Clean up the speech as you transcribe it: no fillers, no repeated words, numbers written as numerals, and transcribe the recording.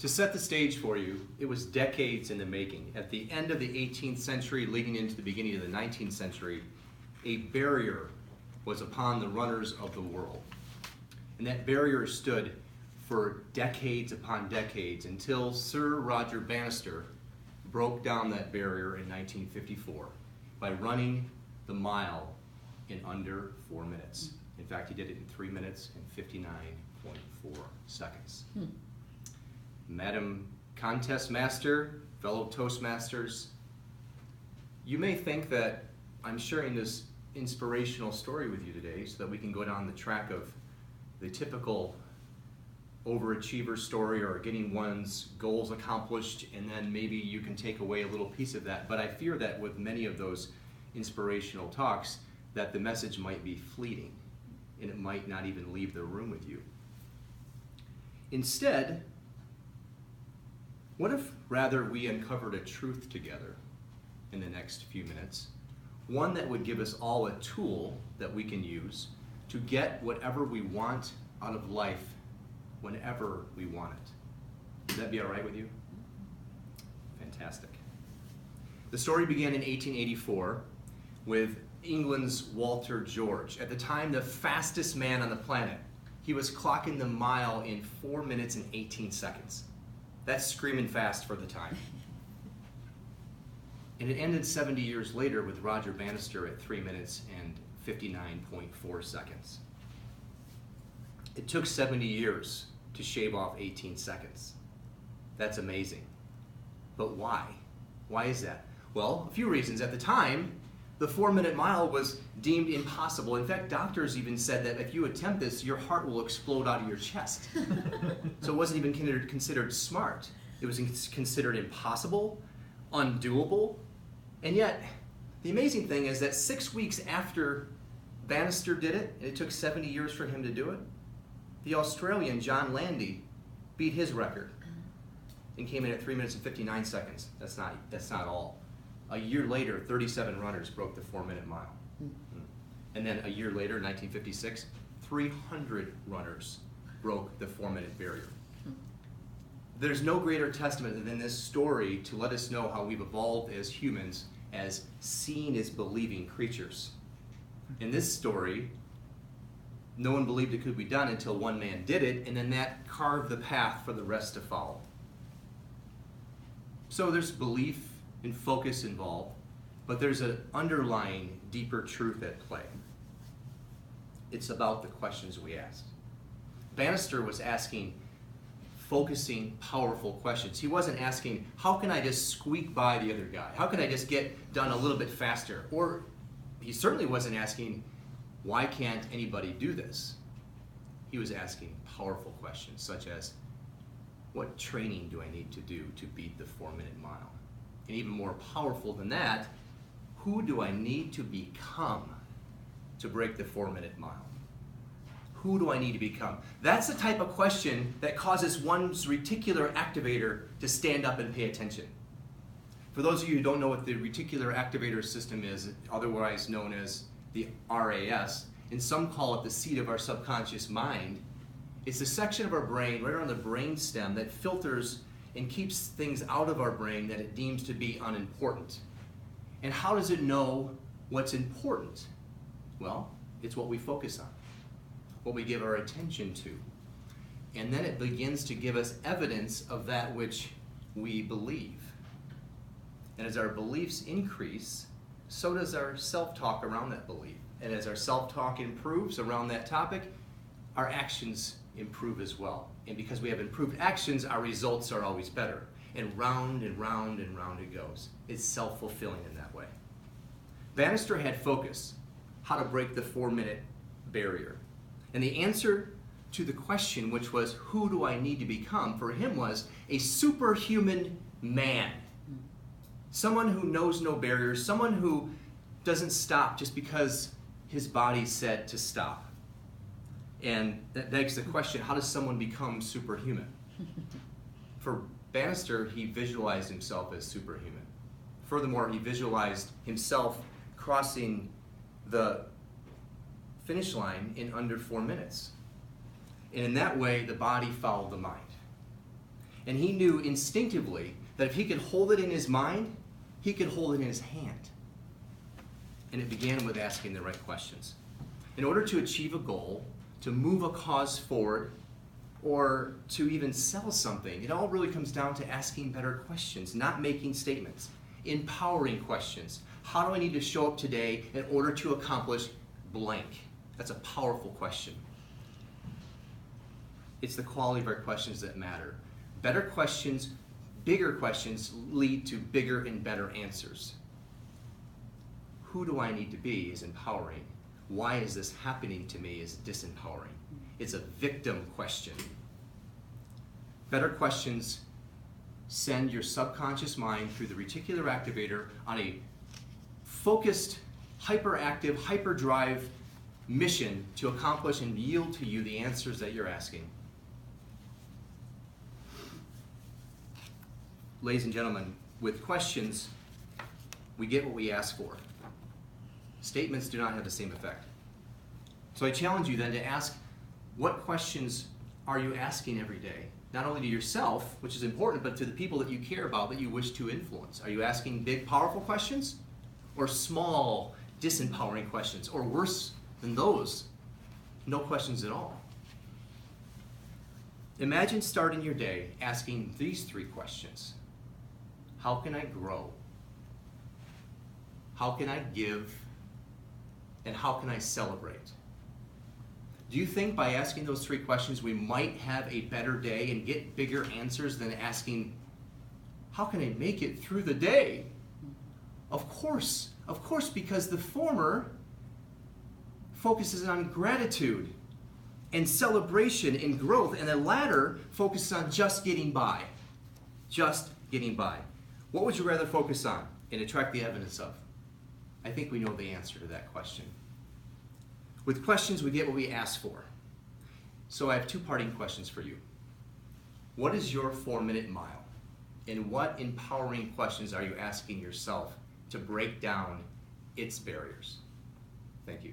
To set the stage for you, it was decades in the making. At the end of the 18th century, leading into the beginning of the 19th century, a barrier was upon the runners of the world. And that barrier stood for decades upon decades until Sir Roger Bannister broke down that barrier in 1954 by running the mile in under 4 minutes. In fact, he did it in 3 minutes and 59.4 seconds. Madam Contest Master, fellow Toastmasters, you may think that I'm sharing this inspirational story with you today so that we can go down the track of the typical overachiever story or getting one's goals accomplished, and then maybe you can take away a little piece of that. But I fear that with many of those inspirational talks, that the message might be fleeting and it might not even leave the room with you. Instead, what if rather we uncovered a truth together in the next few minutes, one that would give us all a tool that we can use to get whatever we want out of life whenever we want it. Would that be all right with you? Fantastic. The story began in 1884 with England's Walter George, at the time the fastest man on the planet. He was clocking the mile in 4 minutes and 18 seconds. That's screaming fast for the time. And it ended 70 years later with Roger Bannister at 3 minutes and 59.4 seconds. It took 70 years to shave off 18 seconds. That's amazing. But why? Why is that? Well, a few reasons. At the time, the 4 minute mile was deemed impossible. In fact, doctors even said that if you attempt this, your heart will explode out of your chest. So it wasn't even considered smart. It was considered impossible, undoable. And yet, the amazing thing is that 6 weeks after Bannister did it, and it took 70 years for him to do it, the Australian John Landy beat his record and came in at 3 minutes and 59 seconds. That's not all. A year later, 37 runners broke the 4 minute mile. And then a year later, 1956, 300 runners broke the 4 minute barrier. There's no greater testament than this story to let us know how we've evolved as humans, as seeing is believing creatures. In this story, no one believed it could be done until one man did it, and then that carved the path for the rest to follow. So there's belief and focus involved, but there's an underlying deeper truth at play. It's about the questions we ask. Bannister was asking focusing, powerful questions. He wasn't asking, how can I just squeak by the other guy? How can I just get done a little bit faster? Or he certainly wasn't asking, why can't anybody do this? He was asking powerful questions such as, what training do I need to do to beat the 4 minute mile? And even more powerful than that, who do I need to become to break the 4 minute mile? Who do I need to become? That's the type of question that causes one's reticular activator to stand up and pay attention. For those of you who don't know what the reticular activator system is, otherwise known as the RAS, and some call it the seat of our subconscious mind, it's the section of our brain right around the brain stem that filters and keeps things out of our brain that it deems to be unimportant. And how does it know what's important? Well, it's what we focus on, what we give our attention to. And then it begins to give us evidence of that which we believe. And as our beliefs increase, so does our self-talk around that belief. And as our self-talk improves around that topic, our actions improve as well. And because we have improved actions, our results are always better. And round and round and round it goes. It's self-fulfilling in that way. Bannister had focus, how to break the 4 minute barrier. And the answer to the question, which was, who do I need to become, for him was a superhuman man. Someone who knows no barriers, someone who doesn't stop just because his body said to stop. And that begs the question, how does someone become superhuman? For Bannister, he visualized himself as superhuman. Furthermore, he visualized himself crossing the finish line in under 4 minutes. And in that way, the body followed the mind. And he knew instinctively that if he could hold it in his mind, he could hold it in his hand. And it began with asking the right questions. In order to achieve a goal, to move a cause forward, or to even sell something, it all really comes down to asking better questions, not making statements. Empowering questions. How do I need to show up today in order to accomplish blank? That's a powerful question. It's the quality of our questions that matter. Better questions, bigger questions lead to bigger and better answers. Who do I need to be is empowering. Why is this happening to me is disempowering. It's a victim question. Better questions send your subconscious mind through the reticular activator on a focused, hyperactive, hyperdrive mission to accomplish and yield to you the answers that you're asking. Ladies and gentlemen, with questions, we get what we ask for. Statements do not have the same effect. So I challenge you then to ask, what questions are you asking every day? Not only to yourself, which is important, but to the people that you care about, that you wish to influence. Are you asking big, powerful questions? Or small, disempowering questions? Or worse than those, no questions at all? Imagine starting your day asking these 3 questions. How can I grow? How can I give? And how can I celebrate? Do you think by asking those 3 questions we might have a better day and get bigger answers than asking, how can I make it through the day? Of course, because the former focuses on gratitude and celebration and growth, and the latter focuses on just getting by. Just getting by. What would you rather focus on and attract the evidence of? I think we know the answer to that question. With questions, we get what we ask for. So I have 2 parting questions for you. What is your 4-minute mile? And what empowering questions are you asking yourself to break down its barriers? Thank you.